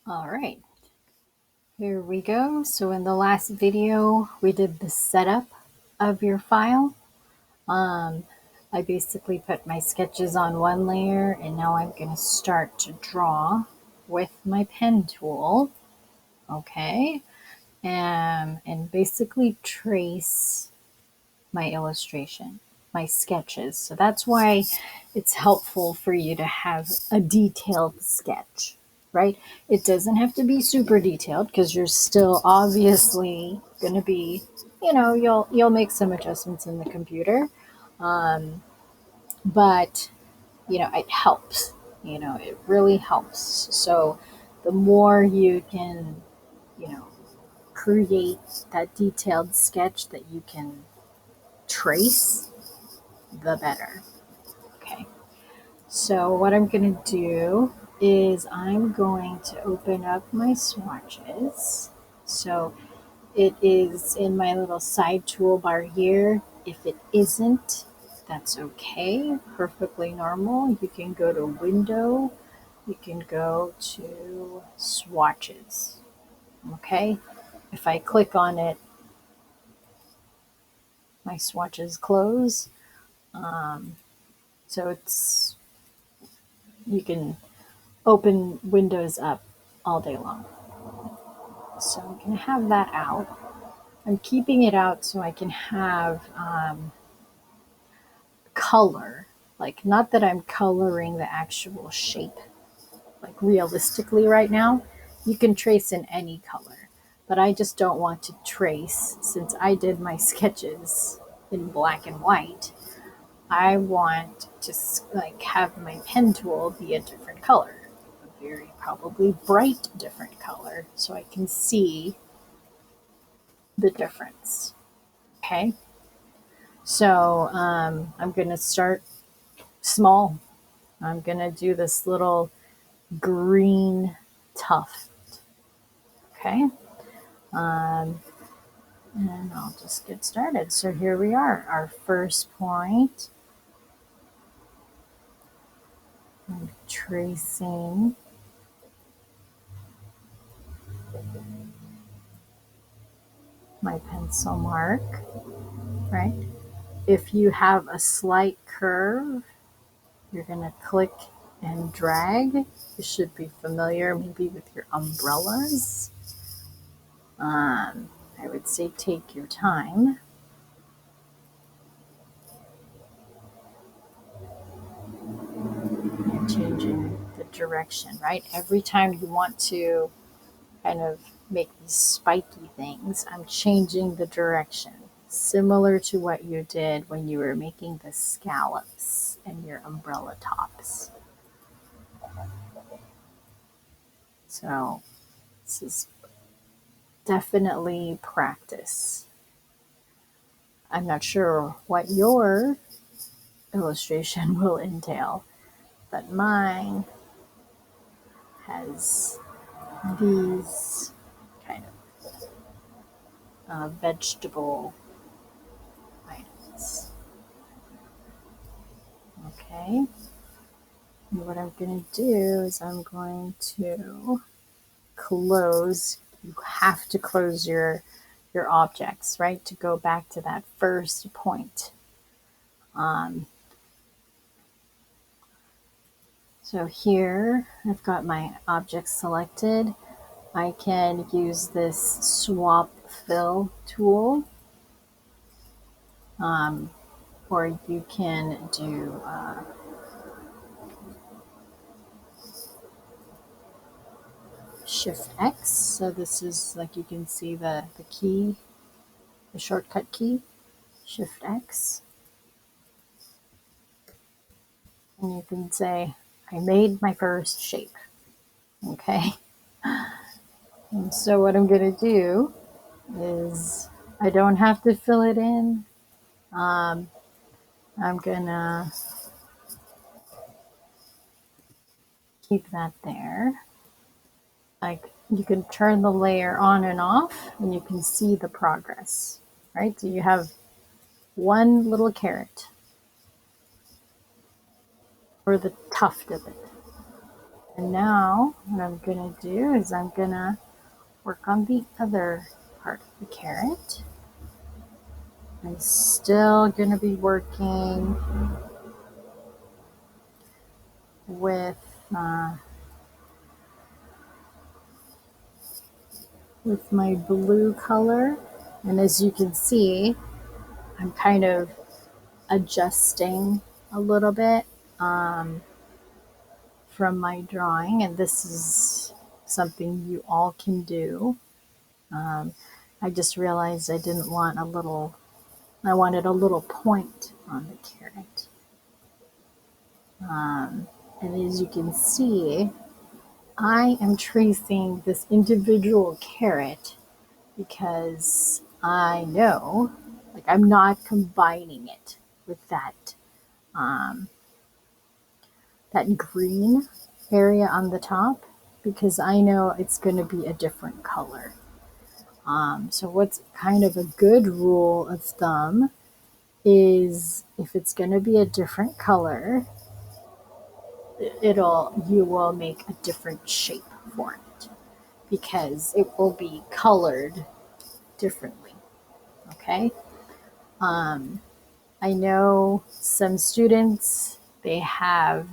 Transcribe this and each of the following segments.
All right, here we go. So in the last video, we did the setup of your file. I basically put my sketches on one layer and now I'm going to start to draw with my pen tool. Okay. And basically trace my illustration, my sketches. So that's why it's helpful for you to have a detailed sketch, right? It doesn't have to be super detailed because you're still obviously going to be, you'll make some adjustments in the computer, but it helps. It really helps. So the more you can, you know, create that detailed sketch that you can trace, the better. Okay, so what I'm going to do is I'm going to open up my swatches. So it is in my little side toolbar here. If it isn't, that's okay, perfectly normal. You can go to Window, you can go to Swatches. Okay, if I click on it, my swatches close. So it's you can open Windows up all day long. So I'm going to have that out. I'm keeping it out so I can have color. Like, not that I'm coloring the actual shape, like realistically right now. You can trace in any color, but I just don't want to trace since I did my sketches in black and white. I want to like have my pen tool be a different color, a very probably bright different color, so I can see the difference. Okay, so I'm gonna start small. I'm gonna do this little green tuft. Okay, and I'll just get started. So here we are, our first point. I'm tracing my pencil mark, right? If you have a slight curve, you're going to click and drag. You should be familiar maybe with your umbrellas. I would say take your time. You're changing the direction, right? Every time you want to kind of make these spiky things, I'm changing the direction. Similar to what you did when you were making the scallops and your umbrella tops. So this is definitely practice. I'm not sure what your illustration will entail, but mine has these kind of vegetable items. Okay, and what I'm going to do is I'm going to close. You have to close your objects, right, to go back to that first point. So here I've got my objects selected. I can use this swap fill tool, or you can do Shift X. So this is like you can see the key, the shortcut key, Shift X. And you can say, I made my first shape. Okay. And so what I'm going to do is I don't have to fill it in. I'm going to keep that there. Like, you can turn the layer on and off and you can see the progress, right? So you have one little carrot or the tuft of it. And now what I'm gonna do is I'm gonna work on the other part of the carrot. I'm still gonna be working with uh, with my blue color, and as you can see, I'm kind of adjusting a little bit um, from my drawing, and this is something you all can do. Um, I just realized I didn't want a little, I wanted a little point on the carrot. And as you can see, I am tracing this individual carrot because I know, like, I'm not combining it with um, that green area on the top because I know it's going to be a different color. So what's kind of a good rule of thumb is if it's going to be a different color, you will make a different shape for it because it will be colored differently. Okay. Um, I know some students, they have,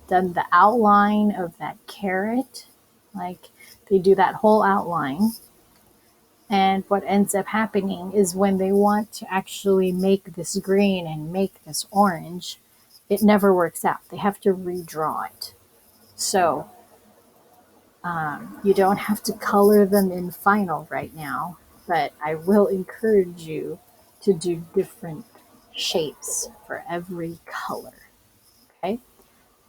done the outline of that carrot. Like they do that whole outline. And what ends up happening is when they want to actually make this green and make this orange, it never works out. They have to redraw it. So you don't have to color them in final right now, but I will encourage you to do different shapes for every color. Okay,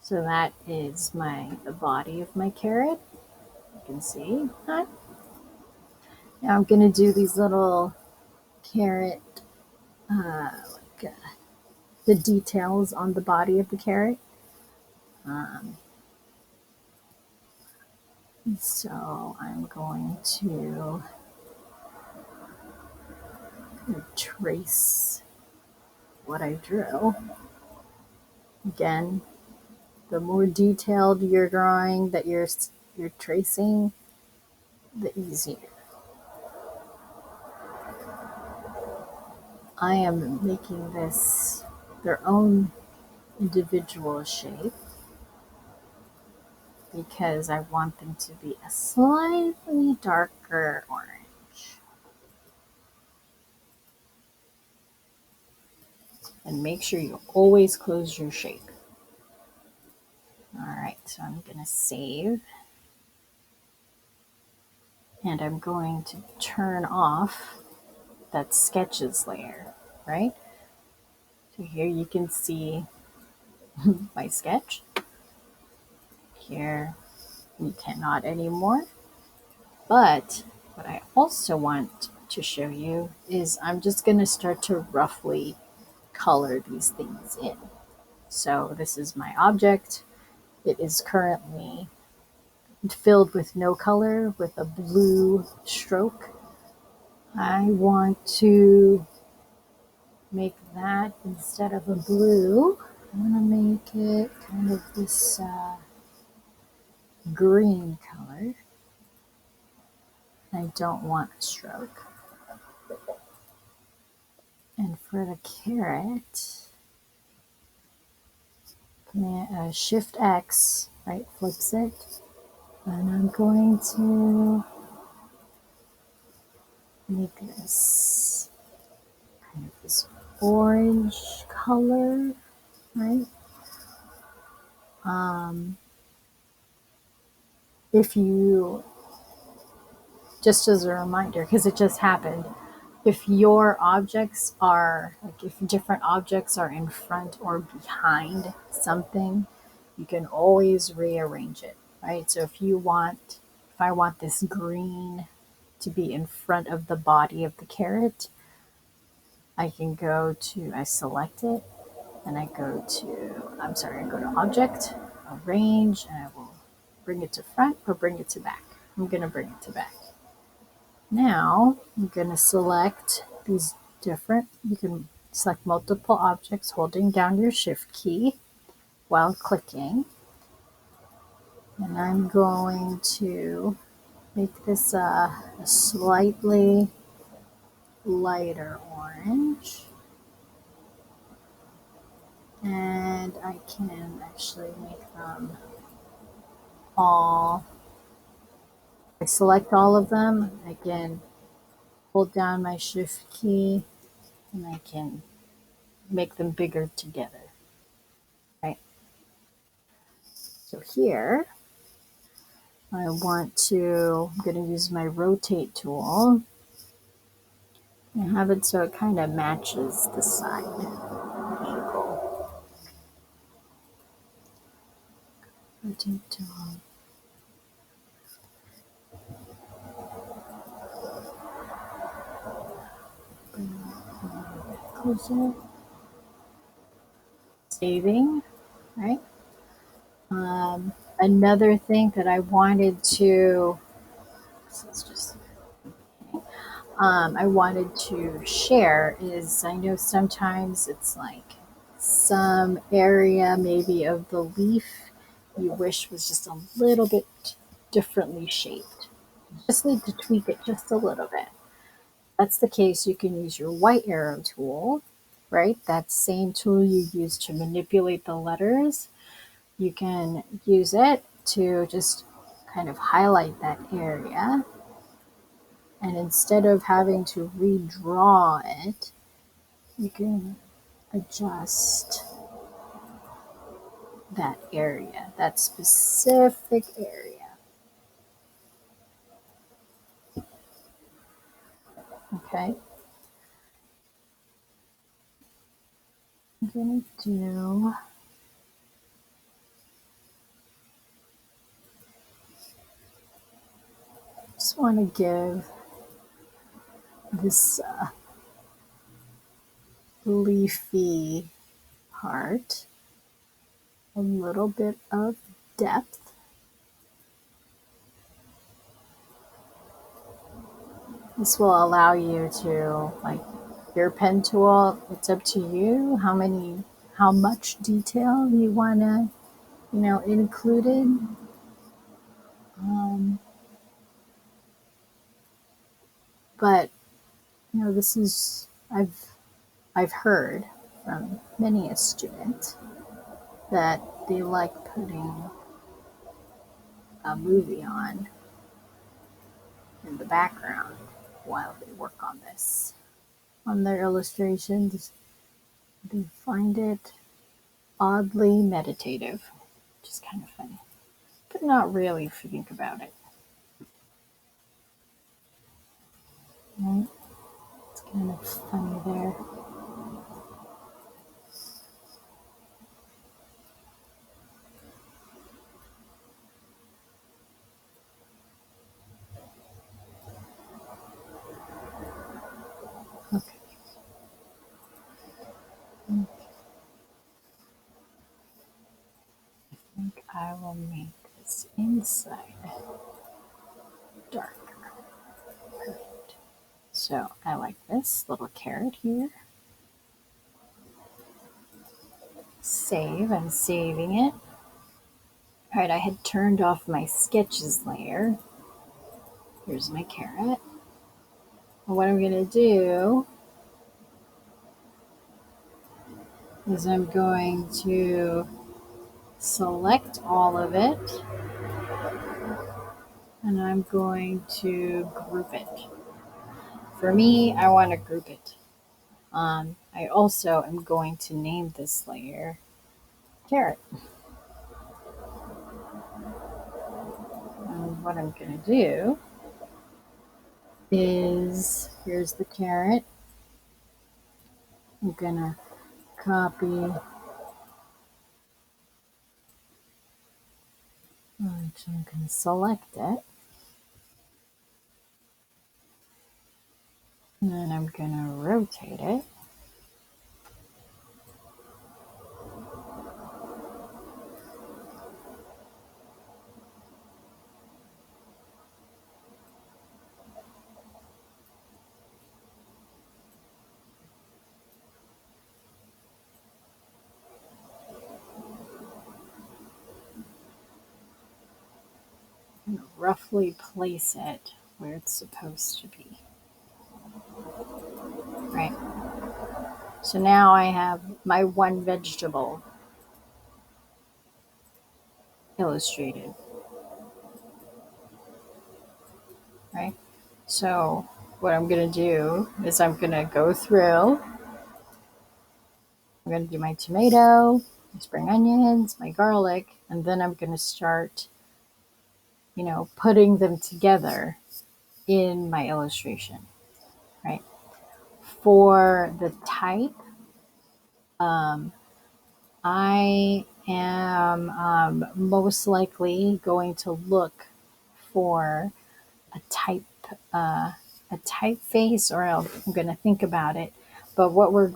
so that is the body of my carrot. You can see that. Now I'm gonna do these little carrot, like the details on the body of the carrot. Um, so I'm going to trace what I drew. Again, the more detailed your drawing that you're tracing, the easier. I am making this their own individual shape because I want them to be a slightly darker orange. And make sure you always close your shape. All right, so I'm gonna save and I'm going to turn off that sketches layer, right? So here you can see my sketch. Here you cannot anymore. But what I also want to show you is I'm just going to start to roughly color these things in. So this is my object. It is currently filled with no color with a blue stroke. I want to make that instead of a blue. I want to make it kind of this green color. I don't want a stroke. And for the carrot, Shift X, right, flips it. And I'm going to make this kind of this orange color, right? Um, if you, just as a reminder, because it just happened, if your objects are, like if different objects are in front or behind something, you can always rearrange it, right? So if I want this green to be in front of the body of the carrot, I select it and I go to object, arrange, and I will bring it to front or bring it to back. I'm going to bring it to back. Now I'm going to select you can select multiple objects holding down your shift key while clicking. And I'm going to make this a slightly lighter orange. And I can actually make them all, I select all of them, I can hold down my shift key and I can make them bigger together, right? So here, I'm going to use my rotate tool and have it so it kind of matches the side angle. Rotate tool. Bring it closer. Saving, right? Another thing that I wanted to, let's just, I wanted to share is I know sometimes it's like some area maybe of the leaf you wish was just a little bit differently shaped. You just need to tweak it just a little bit. If that's the case, you can use your white arrow tool, right? That same tool you use to manipulate the letters. You can use it to just kind of highlight that area. And instead of having to redraw it, you can adjust that area, that specific area. Okay, I'm gonna do, just want to give this leafy part a little bit of depth. This will allow you to, like, your pen tool, it's up to you how much detail you want to, included. Um, but, this is, I've heard from many a student that they like putting a movie on in the background while they work on this. On their illustrations, they find it oddly meditative, which is kind of funny, but not really if you think about it. Right? It's kind of funny there. Okay. I think I will make this inside darker. Perfect. So I like this little carrot here. Save. I'm saving it. All right, I had turned off my sketches layer. Here's my carrot. And what I'm going to do is I'm going to select all of it and I'm going to group it. For me, I want to group it. I also am going to name this layer carrot. And what I'm going to do is, here's the carrot. I'm going to copy, I'm going to select it. And then I'm going to rotate it. roughly place it where it's supposed to be. Right. So now I have my one vegetable illustrated. Right. So what I'm going to do is I'm going to go through. I'm going to do my tomato, my spring onions, my garlic, and then I'm going to start, putting them together in my illustration, right? For the type, I am most likely going to look for a type, uh, a typeface, or I'm going to think about it. But what we're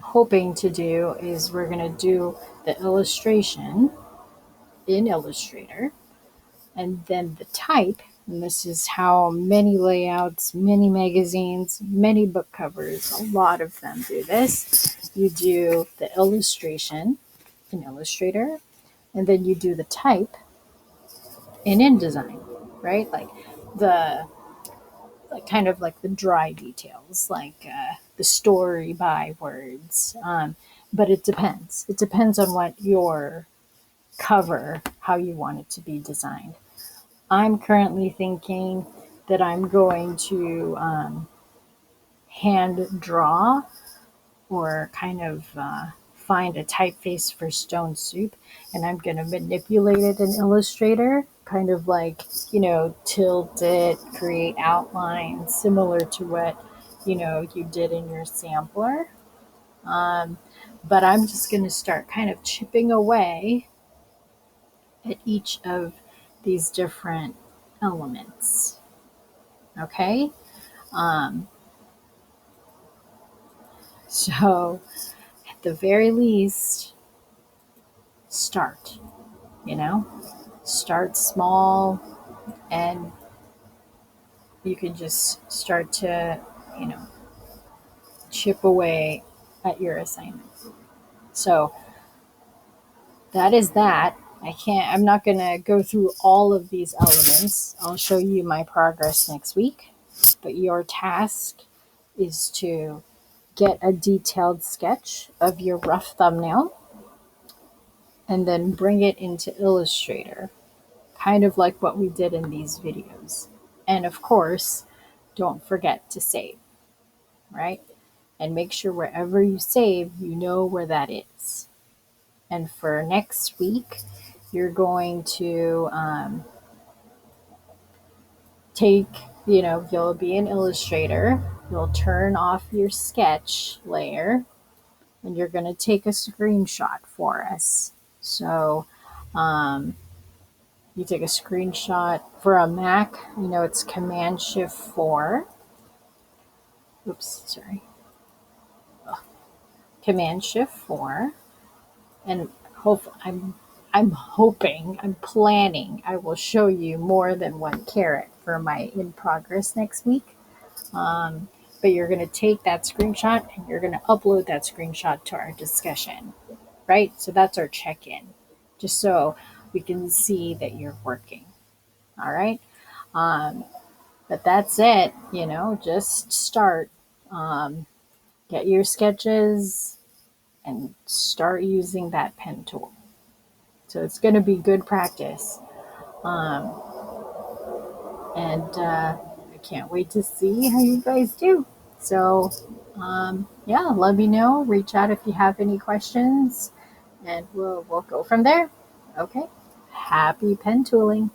hoping to do is we're going to do the illustration in Illustrator, and then the type. And this is how many layouts, many magazines, many book covers, a lot of them do this. You do the illustration in Illustrator, and then you do the type in InDesign, right? The kind of like the dry details, the story by words. But it depends. It depends on what your cover, how you want it to be designed. I'm currently thinking that I'm going to hand draw, or kind of find a typeface for Stone Soup, and I'm going to manipulate it in Illustrator, kind of like, tilt it, create outlines similar to what, you did in your sampler. Um, but I'm just going to start kind of chipping away at each of these different elements. Okay? Um, so, at the very least, start, you know? Start small, and you can just start to, you know, chip away at your assignment. So, that is that. I'm not going to go through all of these elements. I'll show you my progress next week. But your task is to get a detailed sketch of your rough thumbnail and then bring it into Illustrator, kind of like what we did in these videos. And of course, don't forget to save, right? And make sure wherever you save, you know where that is. And for next week, you're going to you'll be in Illustrator, you'll turn off your sketch layer, and you're going to take a screenshot for us. So, you take a screenshot for a Mac, it's Command Shift 4. Oops, sorry. Command Shift 4. And I'm hoping, I'm planning I will show you more than one carrot for my in progress next week. But you're going to take that screenshot and you're going to upload that screenshot to our discussion, right? So that's our check in, just so we can see that you're working. All right. But that's it, just start. Get your sketches and start using that pen tool. So it's going to be good practice. And I can't wait to see how you guys do. So, yeah, let me know. Reach out if you have any questions, and we'll go from there. Okay. Happy pen tooling.